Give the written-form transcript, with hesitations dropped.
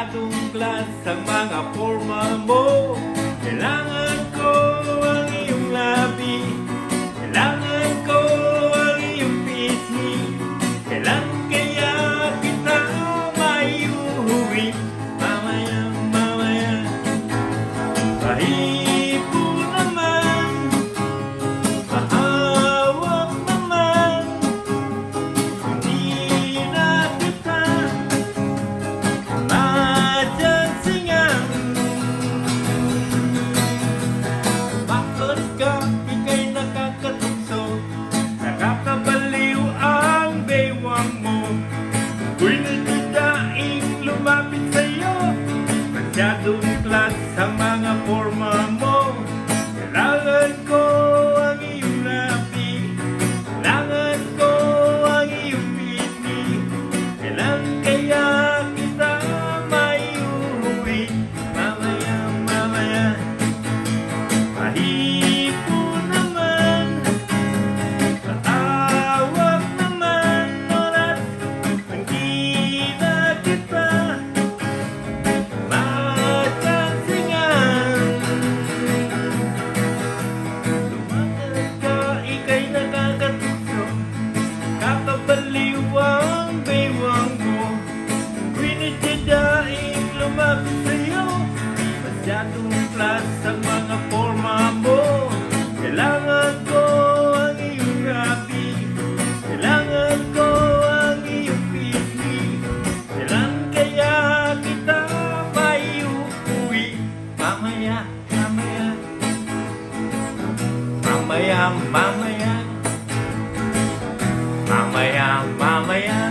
Masyadong class ang mga forma mo. Kailangan ko ang iyong labi. Kailangan ko ang iyong pisngi. Kailan kaya kita maiuwi? Mamaya, mamaya. Pahipo naman, pahawak naman. Hindi na kita majansingan. Bakit ka ika'y nakakatukso? Nakakabaliw ang bewang mo. Ako'y nagdadaing lumapit sa'yo. Masyadong class ang mga forma mo. Kailangan ko ang iyong labi. Kailangan ko ang iyong pisngi. Kailan kaya kita maiuwi? Mamaya, mamaya. Pahipo naman, patawag naman. Oras hindi na kita majansingan. Lumakad ka, ika'y nakakatukso. Kakabaliw ang bewang mo. Pinitadaing lumapit sa'yo. Masyadong class ang mga forma mo. Kailangan ko ang iyong labi. Kailangan ko ang iyong pisngi. Kailan kaya kita maiuwi? Mamaya, mamaya. Mamaya, mamaya. Mamaya, mamaya.